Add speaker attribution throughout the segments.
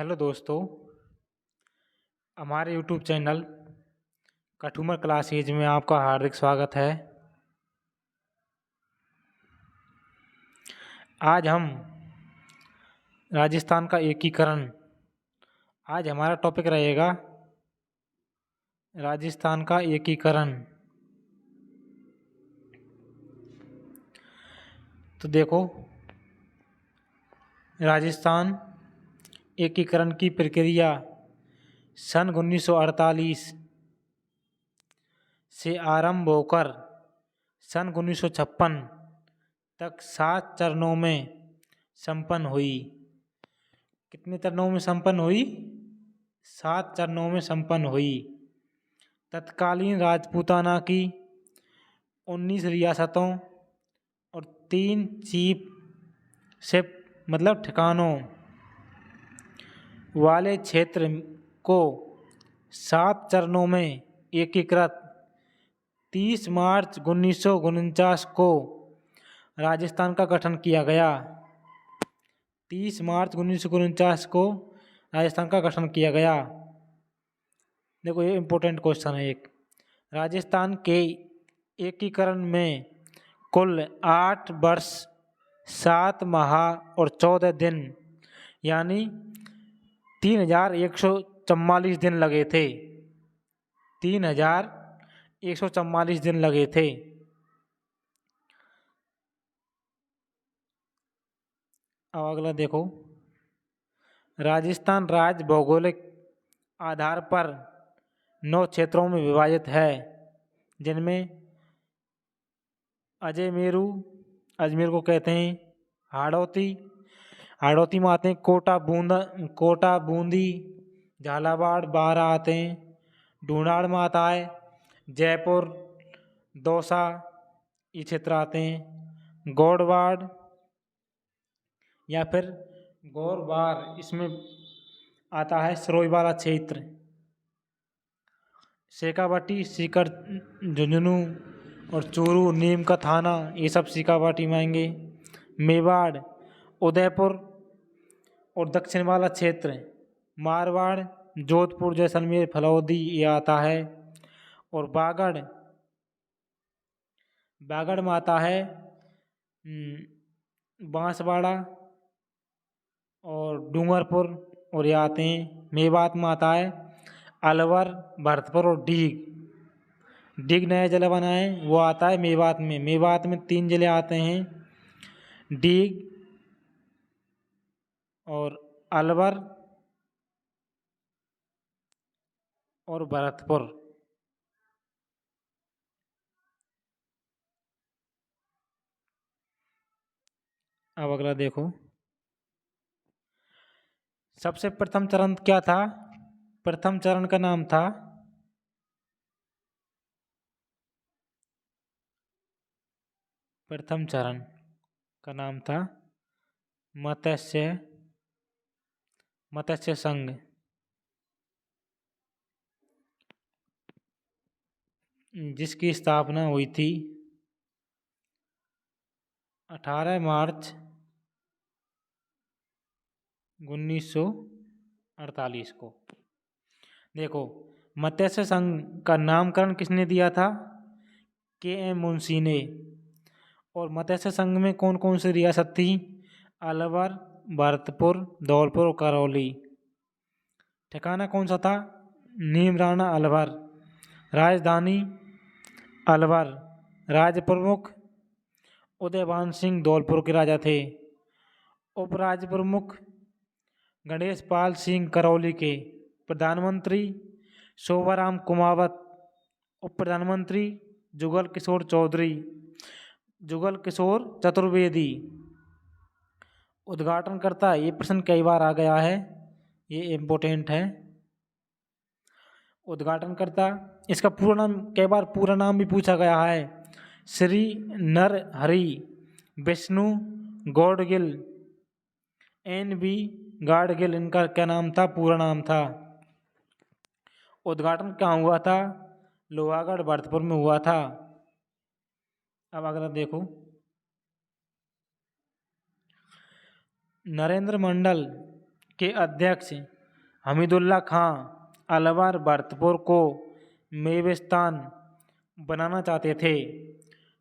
Speaker 1: Hello दोस्तों, हमारे YouTube channel Kathumar classes में आपका हार्दिक स्वागत है। आज हम राजस्थान का एकीकरण। आज हमारा टॉपिक रहेगा राजस्थान का एकीकरण। तो देखो, राजस्थान एकीकरण की प्रक्रिया सन 1948 से आरंभ होकर सन 1956 तक 7 चरणों में संपन्न हुई। कितने चरणों में संपन्न हुई? 7 चरणों में संपन्न हुई। तत्कालीन राजपूताना की 19 रियासतों और 3 चीफ से मतलब ठिकानों वाले क्षेत्र को 7 चरणों में एकीकृत 30 मार्च 1949 को राजस्थान का गठन किया गया। 30 मार्च 1949 को राजस्थान का गठन किया गया। देखो, ये इम्पोर्टेंट क्वेश्चन है एक। राजस्थान के एकीकरण में कुल 8 वर्ष 7 माह और 14 दिन यानी 3144 दिन लगे थे। 3144 दिन लगे थे। अब अगला देखो, राजस्थान राज्य भौगोलिक आधार पर 9 क्षेत्रों में विभाजित है, जिनमें अजमेरू, अजमेर को कहते हैं, हाड़ौती में आते हैं कोटा बूंदी, झालावाड़, बारा आते हैं, ढूंढाड़ में आता है जयपुर, दौसा, ये क्षेत्र आते हैं, गौड़वाड़ या फिर गौरवार, इसमें आता है सरोई वाला क्षेत्र, शेखावाटी, सीकर, झुंझुनू और चूरू, नीम का थाना, ये सब शेखावाटी में आएंगे। मेवाड़, उदयपुर और दक्षिण वाला क्षेत्र मारवाड़, जोधपुर, जैसलमेर, फलौदी, ये आता है। और बागड़ में आता है बांसवाड़ा और डूंगरपुर, और ये आते हैं। मेवात में आता है अलवर, भरतपुर और डीग नया जिला बना है, वो आता है मेवात में। मेवात में 3 जिले आते हैं, डीग और अलवर और भरतपुर। अब अगला देखो, सबसे प्रथम चरण क्या था? प्रथम चरण का नाम था मत्स्य संघ, जिसकी स्थापना हुई थी 18 मार्च 1948 को। देखो, मत्स्य संघ का नामकरण किसने दिया था? के.एम. मुंशी ने। और मत्स्य संघ में कौन कौन सी रियासत थी? अलवर, भरतपुर, धौलपुर और करौली। ठिकाना कौन सा था? नीमराणा, अलवर। राजधानी अलवर। राज्य प्रमुख उदयभान सिंह धौलपुर के राजा थे। उपराज्य प्रमुख गणेश पाल सिंह करौली के। प्रधानमंत्री शोभाराम कुमावत। उप प्रधानमंत्री जुगल किशोर चतुर्वेदी। उद्घाटनकर्ता, ये प्रश्न कई बार आ गया है, ये इम्पोर्टेंट है। उद्घाटनकर्ता, इसका कई बार पूरा नाम भी पूछा गया है। श्री नरहरि विष्णु गौडगिल, NB गाडगिल, इनका क्या नाम था? पूरा नाम था। उद्घाटन कहाँ हुआ था? लोहागढ़, भरतपुर में हुआ था। अब अगला देखो, नरेंद्र मंडल के अध्यक्ष हमीदुल्ला खां अलवर भरतपुर को मेवास्तान बनाना चाहते थे।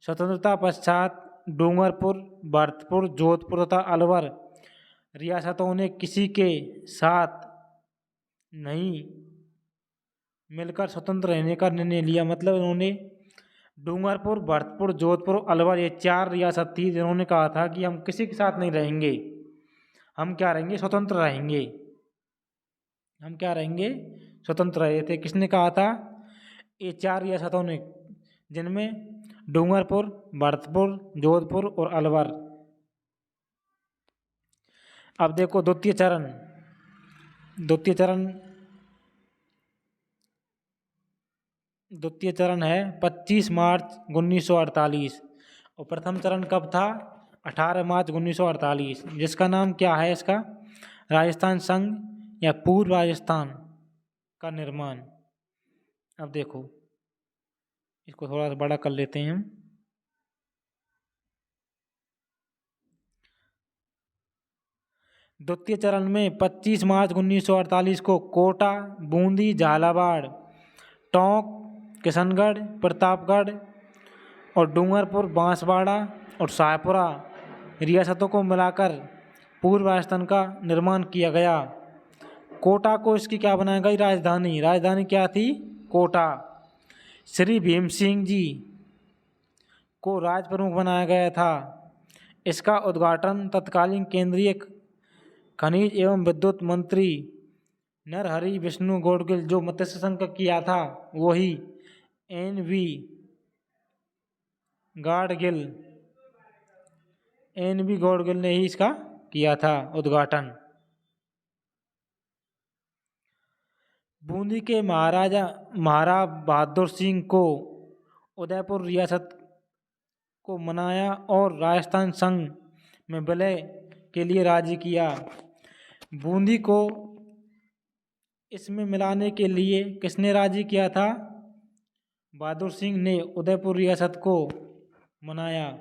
Speaker 1: स्वतंत्रता पश्चात डूंगरपुर, भरतपुर, जोधपुर तथा अलवर रियासतों ने किसी के साथ नहीं मिलकर स्वतंत्र रहने का निर्णय लिया। मतलब इन्होंने डूंगरपुर, भरतपुर, जोधपुर, अलवर ये 4 रियासत थी जिन्होंने कहा था कि हम किसी के साथ नहीं रहेंगे, हम क्या रहेंगे, स्वतंत्र रहेंगे। हम क्या रहेंगे, स्वतंत्र रहे थे। किसने कहा था? ये 4 रियासतों ने, जिनमें डूंगरपुर, भरतपुर, जोधपुर और अलवर। अब देखो द्वितीय चरण है 25 मार्च 1948 और प्रथम चरण कब था? 18 मार्च 1948, जिसका नाम क्या है इसका? राजस्थान संघ या पूर्व राजस्थान का निर्माण। अब देखो इसको थोड़ा सा बड़ा कर लेते हैं हम। द्वितीय चरण में 25 मार्च 1948 को कोटा, बूंदी, झालावाड़, टोंक, किशनगढ़, प्रतापगढ़ और डूंगरपुर, बांसवाड़ा और शाहपुरा रियासतों को मिलाकर पूर्व राजस्थान का निर्माण किया गया। कोटा को इसकी क्या बनाई गई? राजधानी क्या थी? कोटा। श्री भीम सिंह जी को राज प्रमुख बनाया गया था। इसका उद्घाटन तत्कालीन केंद्रीय खनिज एवं विद्युत मंत्री नरहरि विष्णु गौडगिल, जो मत्स्य संघ का किया था, वही NV गौडगिल ने ही इसका किया था उद्घाटन। बूंदी के महाराजा बहादुर सिंह को उदयपुर रियासत को मनाया और राजस्थान संघ में विलय के लिए राजी किया। बूंदी को इसमें मिलाने के लिए किसने राजी किया था? बहादुर सिंह ने उदयपुर रियासत को मनाया।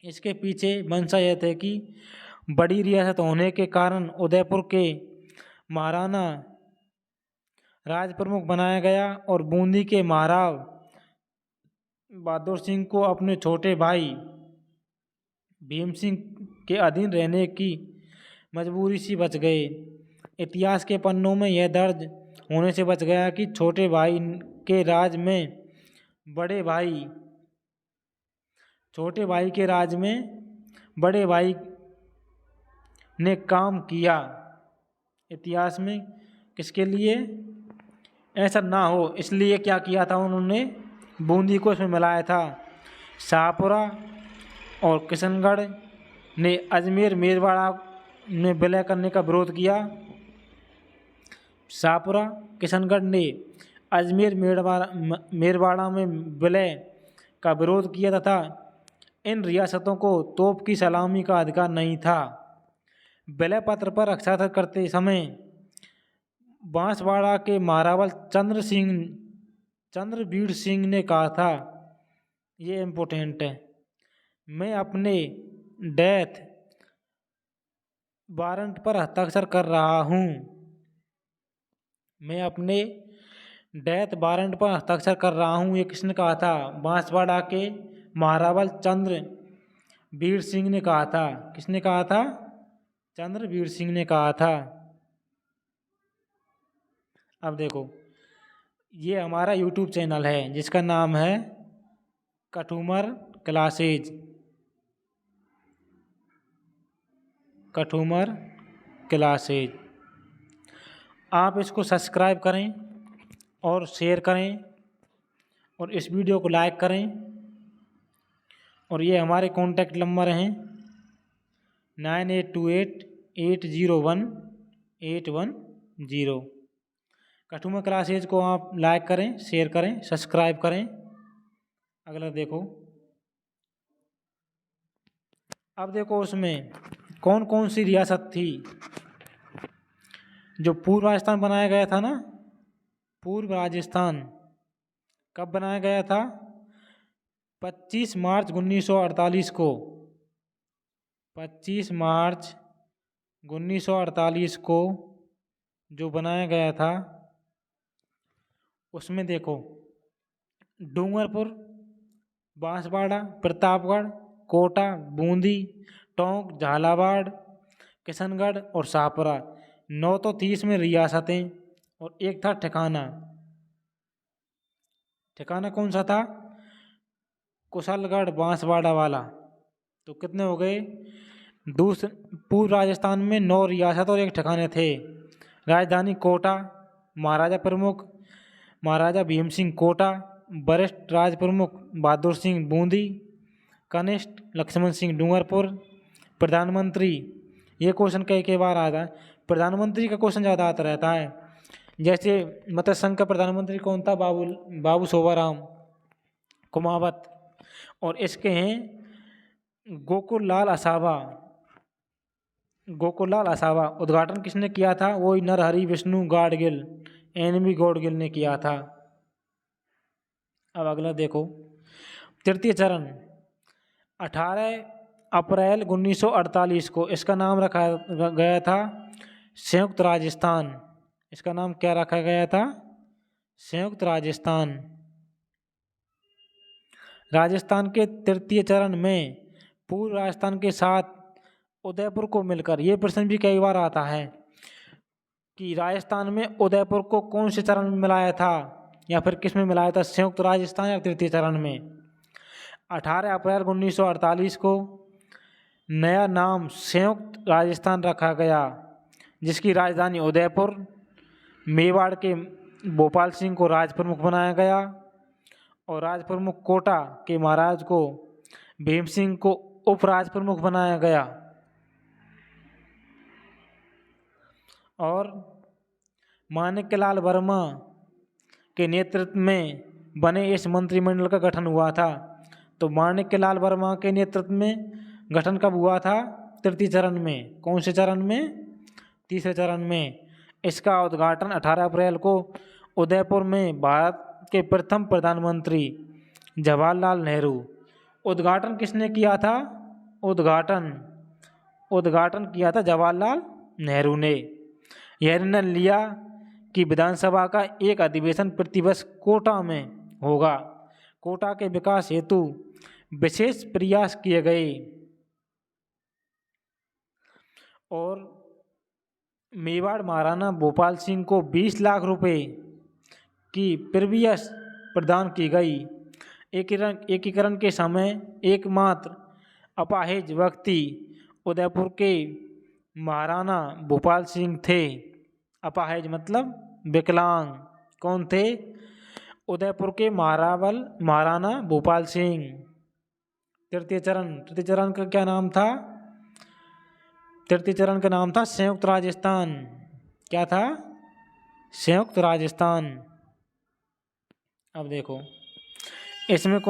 Speaker 1: इसके पीछे मंशा यह थे कि बड़ी रियासत होने के कारण उदयपुर के महाराणा राज प्रमुख बनाया गया और बूंदी के महाराव बहादुर सिंह को अपने छोटे भाई भीम सिंह के अधीन रहने की मजबूरी से बच गए। इतिहास के पन्नों में यह दर्ज होने से बच गया कि छोटे भाई के राज में बड़े भाई ने काम किया। इतिहास में किसके लिए ऐसा ना हो इसलिए क्या किया था उन्होंने? बूंदी को इसमें मिलाया था। शाहपुरा और किशनगढ़ ने अजमेर मेरवाड़ा में विलय करने का विरोध किया। शाहपुरा, किशनगढ़ ने अजमेर मेरवाड़ा में विलय का विरोध किया तथा इन रियासतों को तोप की सलामी का अधिकार नहीं था। विलय पत्र पर हस्ताक्षर करते समय बांसवाड़ा के महारावल चंद्रवीर सिंह ने कहा था, ये इम्पोर्टेंट है, मैं अपने डेथ वारंट पर हस्ताक्षर कर रहा हूँ। ये किसने कहा था? बांसवाड़ा के महारावल चंद्रवीर सिंह ने कहा था। किसने कहा था? चंद्रवीर सिंह ने कहा था। अब देखो ये हमारा YouTube चैनल है जिसका नाम है कठुमर क्लासेज। आप इसको सब्सक्राइब करें और शेयर करें और इस वीडियो को लाइक करें। और ये हमारे कॉन्टैक्ट नंबर हैं 9828801810। कठुमर क्लासेज को आप लाइक करें, शेयर करें, सब्सक्राइब करें। अगला देखो, अब देखो उसमें कौन कौन सी रियासत थी जो पूर्व राजस्थान बनाया गया था ना। पूर्व राजस्थान कब बनाया गया था? 25 मार्च 1948 को। 25 मार्च 1948 को जो बनाया गया था उसमें देखो डूंगरपुर, बांसवाड़ा, प्रतापगढ़, कोटा, बूंदी, टोंक, झालावाड़, किशनगढ़ और शाहपुरा 9 तो 30 में रियासतें और एक था ठिकाना। ठिकाना कौन सा था? कुशलगढ़ बांसवाड़ा वाला। तो कितने हो गए? दूसरे पूर्व राजस्थान में 9 रियासत और एक ठिकाने थे। राजधानी कोटा, महाराजा प्रमुख महाराजा भीम सिंह कोटा, वरिष्ठ राज प्रमुख बहादुर सिंह बूंदी, कनिष्ठ लक्ष्मण सिंह डूंगरपुर। प्रधानमंत्री, ये क्वेश्चन कई बार आता है, प्रधानमंत्री का क्वेश्चन ज़्यादा आता रहता है। जैसे मत्स्य संघ का प्रधानमंत्री कौन था? बाबू सोबाराम कुमावत। और इसके हैं गोकुल लाल असावा। गोकुल लाल असावा उद्घाटन किसने किया था? वही नरहरि विष्णु गाडगिल, एनवी गाडगिल ने किया था। अब अगला देखो, तृतीय चरण 18 अप्रैल 1948 को इसका नाम रखा गया था संयुक्त राजस्थान। इसका नाम क्या रखा गया था? संयुक्त राजस्थान। राजस्थान के तृतीय चरण में पूर्व राजस्थान के साथ उदयपुर को मिलकर, ये प्रश्न भी कई बार आता है कि राजस्थान में उदयपुर को कौन से चरण में मिलाया था या फिर किस में मिलाया था, संयुक्त राजस्थान या तृतीय चरण में। 18 अप्रैल 1948 को नया नाम संयुक्त राजस्थान रखा गया, जिसकी राजधानी उदयपुर, मेवाड़ के भोपाल सिंह को राज प्रमुख बनाया गया और राज प्रमुख कोटा के महाराज को भीम सिंह को उपराज प्रमुख बनाया गया। और माणिक्यलाल वर्मा के नेतृत्व में बने इस मंत्रिमंडल का गठन हुआ था। तो माणिक्यलाल वर्मा के नेतृत्व में गठन कब हुआ था? तृतीय चरण में। कौन से चरण में? तीसरे चरण में। इसका उद्घाटन 18 अप्रैल को उदयपुर में भारत के प्रथम प्रधानमंत्री जवाहरलाल नेहरू। उद्घाटन किसने किया था? उद्घाटन किया था जवाहरलाल नेहरू ने। यह निर्णय लिया कि विधानसभा का एक अधिवेशन प्रतिवर्ष कोटा में होगा। कोटा के विकास हेतु विशेष प्रयास किए गए और मेवाड़ महाराणा भोपाल सिंह को 20 लाख रुपए की प्रीवियस प्रदान की गई। एकीकरण के समय एकमात्र अपाहिज व्यक्ति उदयपुर के महाराणा भोपाल सिंह थे। अपाहिज मतलब विकलांग। कौन थे? उदयपुर के महाराणा भोपाल सिंह। तृतीय चरण का क्या नाम था? तृतीय चरण का नाम था संयुक्त राजस्थान। क्या था? संयुक्त राजस्थान। अब देखो इसमें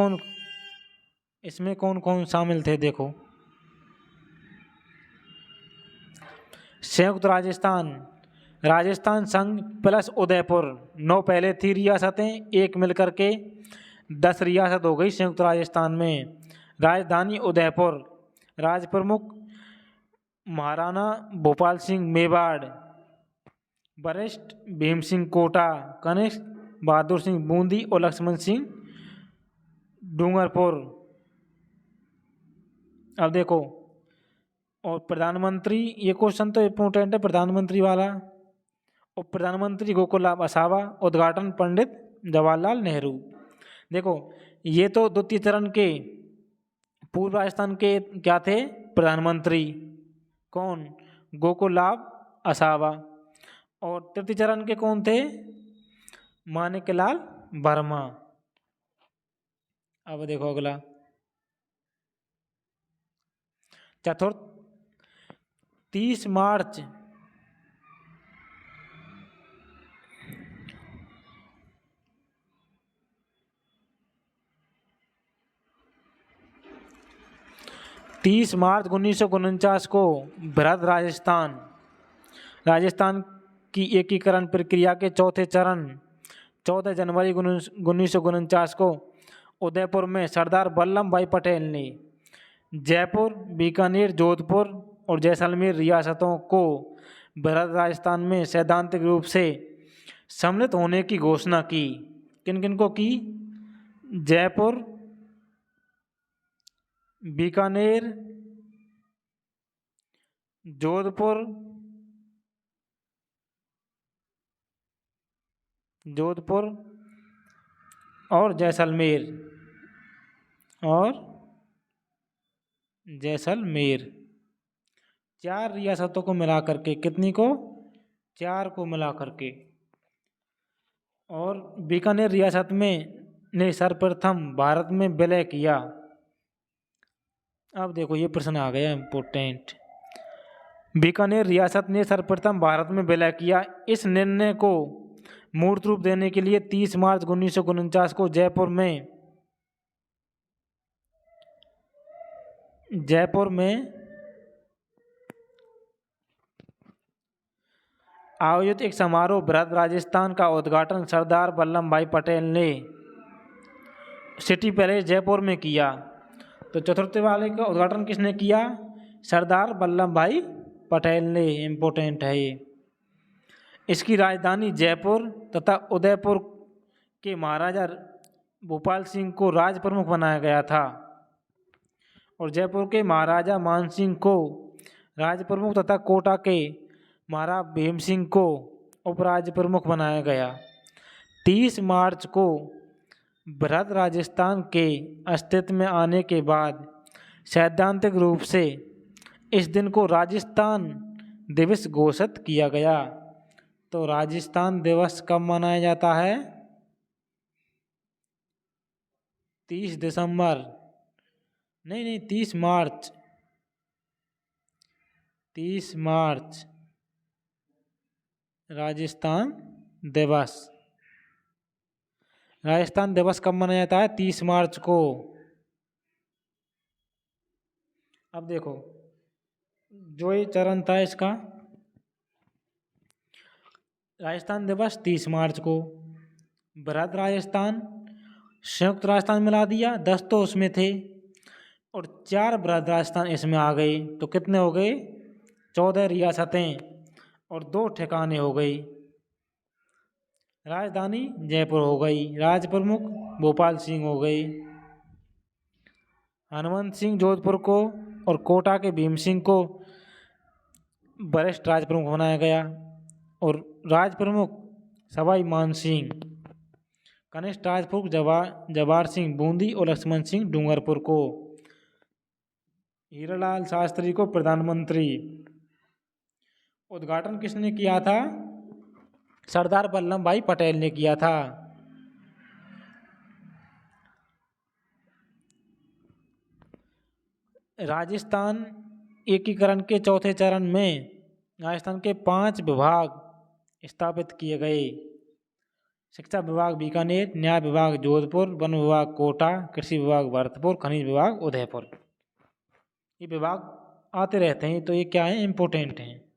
Speaker 1: कौन कौन शामिल थे। देखो, संयुक्त राजस्थान संघ प्लस उदयपुर 9 पहले थी रियासतें, एक मिलकर के 10 रियासत हो गई संयुक्त राजस्थान में। राजधानी उदयपुर, राज प्रमुख महाराणा भोपाल सिंह मेवाड़, वरिष्ठ भीम सिंह कोटा, कनिष्ठ बहादुर सिंह बूंदी और लक्ष्मण सिंह डूंगरपुर। अब देखो, और प्रधानमंत्री, ये क्वेश्चन तो इम्पोर्टेंट है प्रधानमंत्री वाला। और प्रधानमंत्री गोकुल असावा, उद्घाटन पंडित जवाहरलाल नेहरू। देखो, ये तो द्वितीय चरण के पूर्व राजस्थान के क्या थे? प्रधानमंत्री। कौन? गोकुलाब असावा। और तृतीय चरण के कौन थे? माणिक्यलाल वर्मा। अब देखो अगला, चतुर्थ 30 मार्च 1949 को बृहद राजस्थान की एकीकरण प्रक्रिया के चौथे चरण 14 जनवरी 1949 को उदयपुर में सरदार वल्लभ भाई पटेल ने जयपुर, बीकानेर, जोधपुर और जैसलमेर रियासतों को बृहद राजस्थान में सैद्धांतिक रूप से सम्मिलित होने की घोषणा की। किन किन को की? जयपुर, बीकानेर, जोधपुर, और जैसलमेर, चार रियासतों को मिलाकर के। कितनी को? 4 को मिलाकर के। और बीकानेर रियासत में ने सर्वप्रथम भारत में विलय किया। अब देखो ये प्रश्न आ गया इम्पोर्टेंट। बीकानेर रियासत ने सर्वप्रथम भारत में विलय किया। इस निर्णय को मूर्त रूप देने के लिए 30 मार्च 1949 को जयपुर में आयोजित एक समारोह बृहद राजस्थान का उद्घाटन सरदार वल्लभ भाई पटेल ने सिटी पैलेस जयपुर में किया। तो चतुर्थ वाले का उद्घाटन किसने किया? सरदार वल्लभ भाई पटेल ने। इम्पोर्टेंट है ये। इसकी राजधानी जयपुर तथा उदयपुर के महाराजा भोपाल सिंह को राज प्रमुख बनाया गया था और जयपुर के महाराजा मान सिंह को राज प्रमुख तथा कोटा के महाराजा भीम सिंह को उपराज प्रमुख बनाया गया। 30 मार्च को बृहद राजस्थान के अस्तित्व में आने के बाद सैद्धांतिक रूप से इस दिन को राजस्थान दिवस घोषित किया गया। तो राजस्थान दिवस कब मनाया जाता है? 30 दिसंबर, नहीं 30 मार्च, 30 मार्च राजस्थान दिवस। राजस्थान दिवस कब मनाया जाता है? 30 मार्च को। अब देखो जो ये चरण था इसका, राजस्थान दिवस 30 मार्च को, बृहद राजस्थान, संयुक्त राजस्थान मिला दिया, 10 तो उसमें थे और 4 बृहद राजस्थान इसमें आ गए। तो कितने हो गए? 14 रियासतें और 2 ठिकाने हो गई। राजधानी जयपुर हो गई, राज प्रमुख भोपाल सिंह हो गई, हनुमंत सिंह जोधपुर को और कोटा के भीम सिंह को वरिष्ठ राज प्रमुख बनाया गया और राज प्रमुख सवाई मान सिंह, कनिष्ठ राज प्रमुख जवाहर सिंह बूंदी और लक्ष्मण सिंह डूंगरपुर को, हीरालाल शास्त्री को प्रधानमंत्री। उद्घाटन किसने किया था? सरदार वल्लभ भाई पटेल ने किया था। राजस्थान एकीकरण के चौथे चरण में राजस्थान के 5 विभाग स्थापित किए गए। शिक्षा विभाग बीकानेर, न्याय विभाग जोधपुर, वन विभाग कोटा, कृषि विभाग भरतपुर, खनिज विभाग उदयपुर। ये विभाग आते रहते हैं, तो ये क्या है? इम्पोर्टेंट हैं।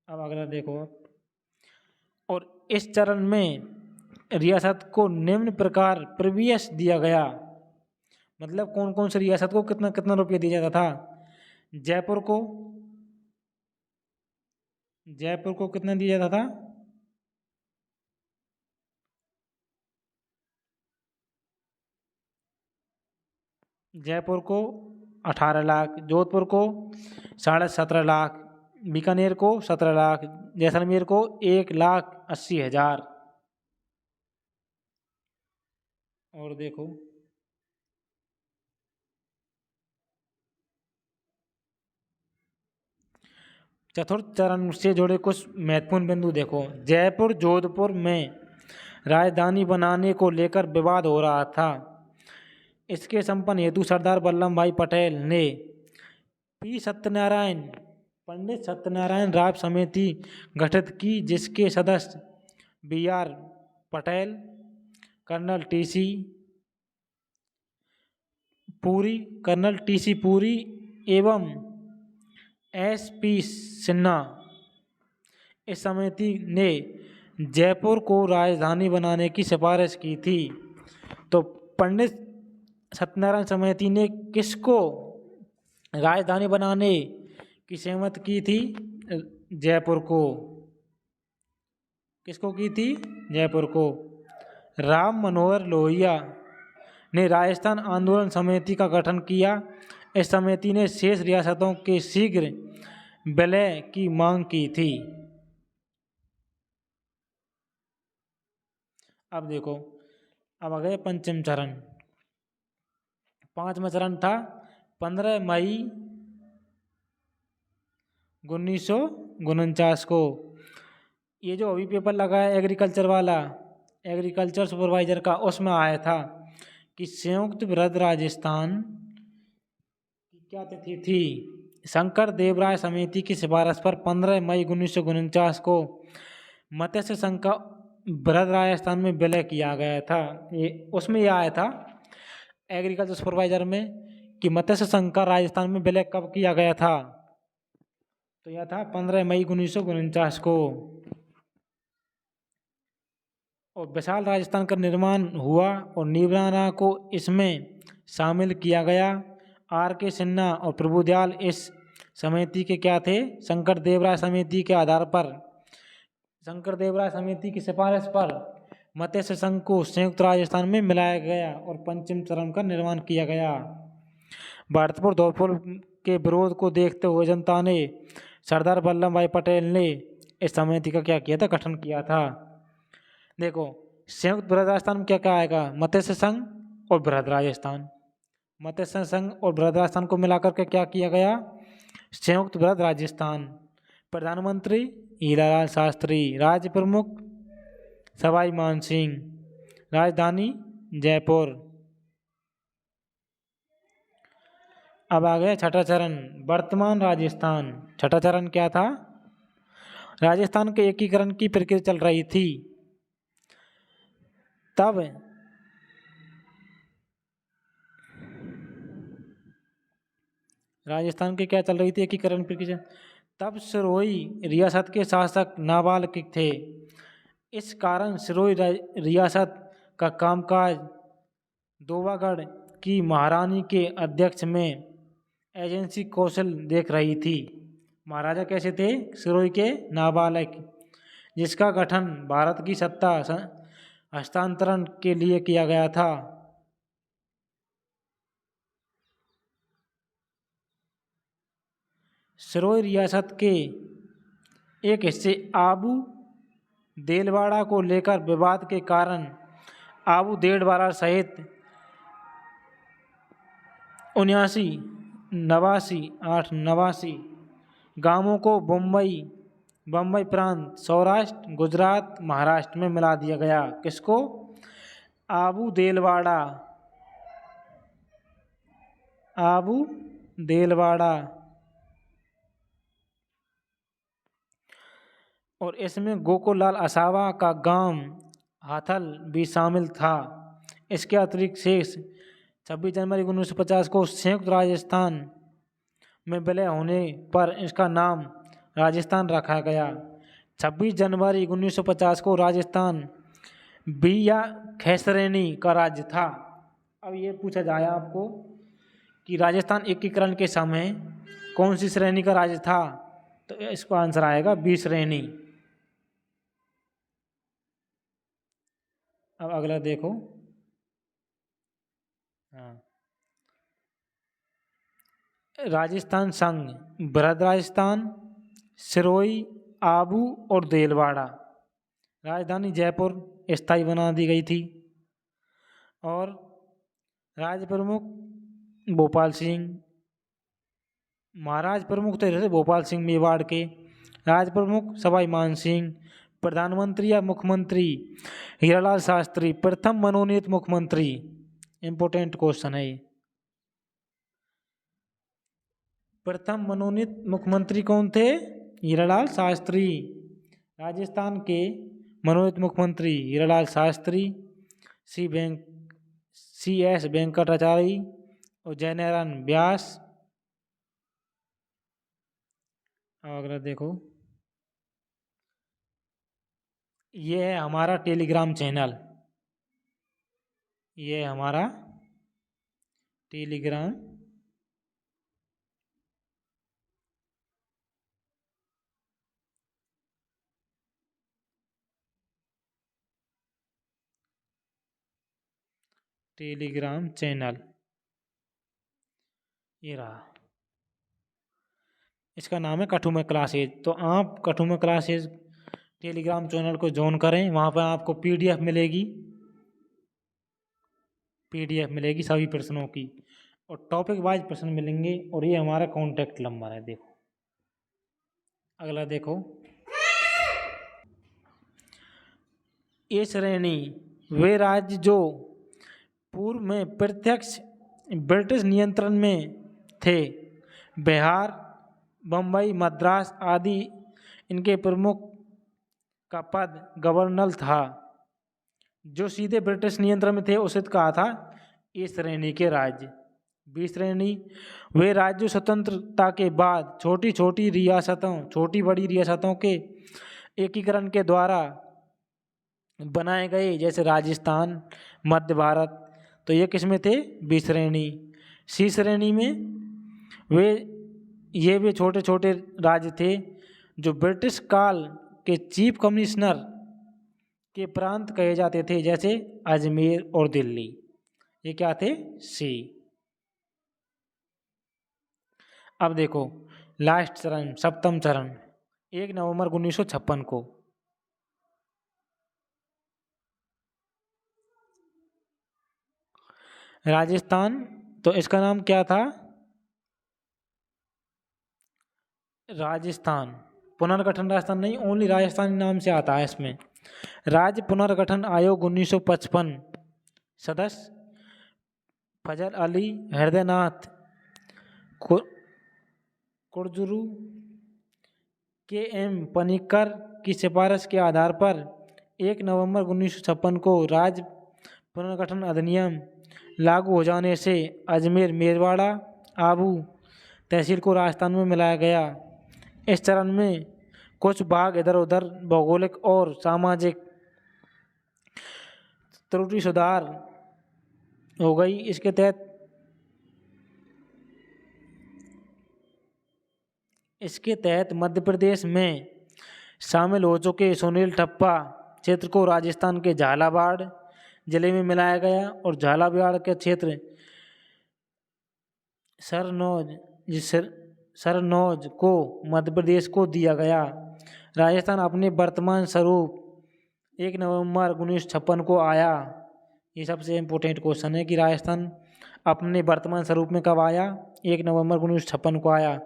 Speaker 1: अब अगला देखो। और इस चरण में रियासत को निम्न प्रकार प्रीवियस दिया गया। मतलब कौन कौन सी रियासत को कितना कितना रुपया दिया जाता था? जयपुर को कितना दिया जाता था? जयपुर को 18 लाख, जोधपुर को 17.5 लाख, बीकानेर को 17 लाख, जैसलमेर को 1,80,000। और देखो चतुर्थ चरण से जुड़े कुछ महत्वपूर्ण बिंदु देखो। जयपुर जोधपुर में राजधानी बनाने को लेकर विवाद हो रहा था। इसके संपन्न हेतु सरदार वल्लभ भाई पटेल ने पंडित सत्यनारायण राव समिति गठित की, जिसके सदस्य BR Patel, colonel TC Puri एवं SP सिन्हा। इस समिति ने जयपुर को राजधानी बनाने की सिफारिश की थी। तो पंडित सत्यनारायण समिति ने किसको राजधानी बनाने की सहमत की थी जयपुर को। किसको की थी? जयपुर को। राम मनोहर लोहिया ने राजस्थान आंदोलन समिति का गठन किया। इस समिति ने शेष रियासतों के शीघ्र विलय की मांग की थी। अब देखो, अब आ गए पंचम चरण। पांचवा चरण था 15 मई 1949 को। ये जो अभी पेपर लगा है एग्रीकल्चर वाला, एग्रीकल्चर सुपरवाइजर का, उसमें आया था कि संयुक्त वृहद राजस्थान की क्या तिथि थी। शंकर देवराय समिति की सिफारिश पर 15 मई 1949 को मत्स्य संघ का वृहद राजस्थान में विलय किया गया था। ये उसमें यह आया था एग्रीकल्चर सुपरवाइजर में कि मत्स्य संघ का राजस्थान में विलय कब किया गया था, तो यह था 15 मई 1949 को। और विशाल राजस्थान का निर्माण हुआ और नीबराना को इसमें शामिल किया गया। आर के सिन्हा और प्रभुदयाल इस समिति के क्या थे? शंकर देवराय समिति के आधार पर, शंकर देवराय समिति की सिफारिश पर मत्स्य संघ को संयुक्त राजस्थान में मिलाया गया और पंचम चरण का निर्माण किया गया। भरतपुर धौलपुर के विरोध को देखते हुए जनता ने, सरदार वल्लभ भाई पटेल ने इस समिति का क्या किया था? गठन किया था। देखो, संयुक्त वृहद राजस्थान में क्या क्या आएगा? मत्स्य संघ और वृहद राजस्थान। मत्स्य संघ और वृहद राजस्थान को मिलाकर के क्या किया गया? संयुक्त वृहद राजस्थान। प्रधानमंत्री हीरालाल शास्त्री, राज्य प्रमुख सवाई मानसिंह, राजधानी जयपुर। अब आ गया छठा चरण, वर्तमान राजस्थान। छठा चरण क्या था? राजस्थान के एकीकरण की प्रक्रिया चल रही थी। तब राजस्थान की क्या चल रही थी? एकीकरण प्रक्रिया। तब सिरोही रियासत के शासक नाबालिग थे। इस कारण सिरोही रियासत का कामकाज दोवागढ़ की महारानी के अध्यक्ष में एजेंसी कौशल देख रही थी। महाराजा कैसे थे? सिरोही के नाबालिग, जिसका गठन भारत की सत्ता हस्तांतरण के लिए किया गया था। सिरोही रियासत के एक हिस्से आबू देलवाड़ा को लेकर विवाद के कारण आबू देलवाड़ा सहित 89 गांवों को बम्बई प्रांत, सौराष्ट्र, गुजरात, महाराष्ट्र में मिला दिया गया। किसको? आबू देलवाड़ा। और इसमें गोकुललाल असावा का गांव हाथल भी शामिल था। इसके अतिरिक्त शेष 26 जनवरी 1950 को संयुक्त राजस्थान में विलय होने पर इसका नाम राजस्थान रखा गया। 26 जनवरी 1950 को राजस्थान बी या ख श्रेणी का राज्य था। अब ये पूछा जाए आपको कि राजस्थान एकीकरण के समय कौन सी श्रेणी का राज्य था, तो इसका आंसर आएगा बी श्रेणी। अब अगला देखो, राजस्थान संघ, वृहद राजस्थान, सिरोही, आबू और देलवाड़ा। राजधानी जयपुर स्थायी बना दी गई थी और राज्य प्रमुख भोपाल सिंह, महाराज प्रमुख थे भोपाल सिंह मेवाड़ के, राज्य प्रमुख सवाई मान सिंह, प्रधानमंत्री या मुख्यमंत्री हीरालाल शास्त्री, प्रथम मनोनीत मुख्यमंत्री। इंपोर्टेंट क्वेश्चन है ये। प्रथम मनोनीत मुख्यमंत्री कौन थे? हीरालाल शास्त्री। राजस्थान के मनोनीत मुख्यमंत्री हीरालाल शास्त्री, सी.एस. वेंकटाचार्य और जयनारायण व्यास। अगला देखो, ये है हमारा टेलीग्राम चैनल। ये है हमारा टेलीग्राम टेलीग्राम चैनल, ये रहा, इसका नाम है कठुआ क्लासेज। तो आप कठुआ क्लासेज टेलीग्राम चैनल को ज्वाइन करें, वहाँ पर आपको पीडीएफ मिलेगी, पीडीएफ मिलेगी सभी प्रश्नों की, और टॉपिक वाइज प्रश्न मिलेंगे। और ये हमारा कॉन्टैक्ट नंबर है। देखो अगला देखो, ये श्रेणी वे राज्य जो पूर्व में प्रत्यक्ष ब्रिटिश नियंत्रण में थे, बिहार, बम्बई, मद्रास आदि, इनके प्रमुख का पद गवर्नर था। जो सीधे ब्रिटिश नियंत्रण में थे उसे कहा था ए श्रेणी के राज्य। बी श्रेणी वे राज्य स्वतंत्रता के बाद छोटी छोटी रियासतों, छोटी बड़ी रियासतों के एकीकरण के द्वारा बनाए गए, जैसे राजस्थान, मध्य भारत। तो ये किस में थे? बी श्रेणी। सी श्रेणी में वे छोटे छोटे राज्य थे जो ब्रिटिश काल के चीफ कमिश्नर के प्रांत कहे जाते थे, जैसे अजमेर और दिल्ली। ये क्या थे? सी। अब देखो लास्ट चरण, सप्तम चरण, 1 नवंबर 1956 को राजस्थान, तो इसका नाम क्या था? राजस्थान पुनर्गठन राजस्थान नहीं, ओनली राजस्थान नाम से आता है इसमें। राज्य पुनर्गठन आयोग 1955, सदस्य फजल अली, हृदयनाथ कुरजुरू, के.एम. पनिक्कर की सिफारिश के आधार पर 1 नवंबर 1956 को राज्य पुनर्गठन अधिनियम लागू हो जाने से अजमेर, मेरवाड़ा, आबू तहसील को राजस्थान में मिलाया गया। इस चरण में कुछ भाग इधर उधर भौगोलिक और सामाजिक त्रुटि सुधार हो गई। इसके तहत मध्य प्रदेश में शामिल हो चुके सुनील ठप्पा क्षेत्र को राजस्थान के झालावाड़ जिले में मिलाया गया, और झालावाड़ के क्षेत्र सरनौज को मध्य प्रदेश को दिया गया। राजस्थान अपने वर्तमान स्वरूप 1 नवंबर 1956 को आया। ये सबसे इम्पोर्टेंट क्वेश्चन है कि राजस्थान अपने वर्तमान स्वरूप में कब आया? 1 नवंबर 1956 को आया।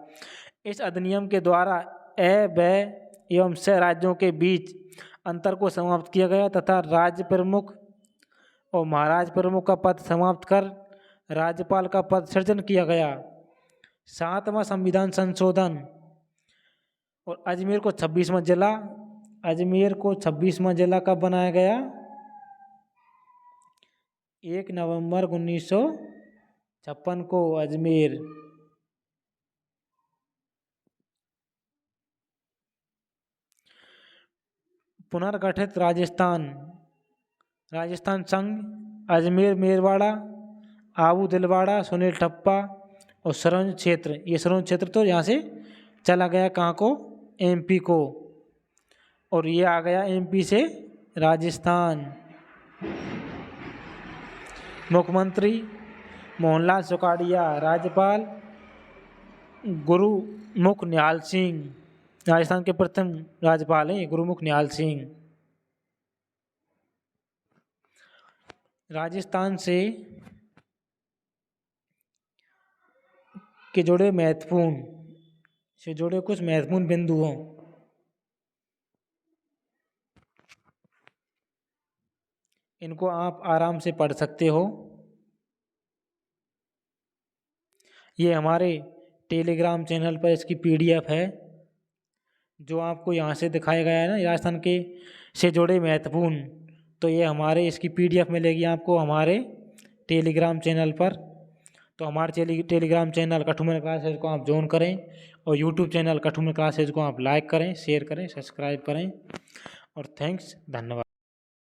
Speaker 1: इस अधिनियम के द्वारा अ, ब एवं स राज्यों के बीच अंतर को समाप्त किया गया तथा राज्य प्रमुख और महाराज प्रमुख का पद समाप्त कर राज्यपाल का पद सृजन किया गया। 7वां संविधान संशोधन, और अजमेर को 26वां जिला कब बनाया गया? 1 नवंबर 1956 को अजमेर। पुनर्गठित राजस्थान संघ अजमेर, मेरवाड़ा, आबू, दिलवाड़ा, सुनील ठप्पा और सरौंज क्षेत्र। ये सरौंज क्षेत्र तो यहाँ से चला गया कहाँ को? एमपी को, और ये आ गया एमपी से राजस्थान। मुख्यमंत्री मोहनलाल सुखाड़िया, राज्यपाल गुरुमुख निहाल सिंह, राजस्थान के प्रथम राज्यपाल हैं गुरुमुख निहाल सिंह। राजस्थान से जुड़े कुछ महत्वपूर्ण बिंदुओं, इनको आप आराम से पढ़ सकते हो। ये हमारे टेलीग्राम चैनल पर इसकी पीडीएफ है, जो आपको यहाँ से दिखाया गया है ना, राजस्थान के से जुड़े महत्वपूर्ण। तो ये हमारे इसकी पीडीएफ मिलेगी आपको हमारे टेलीग्राम चैनल पर। तो हमारे टेलीग्राम चैनल कठुआ क्लासेज को आप ज्वाइन करें, और यूट्यूब चैनल कठुआ क्लासेज को आप लाइक करें, शेयर करें, सब्सक्राइब करें। और थैंक्स, धन्यवाद।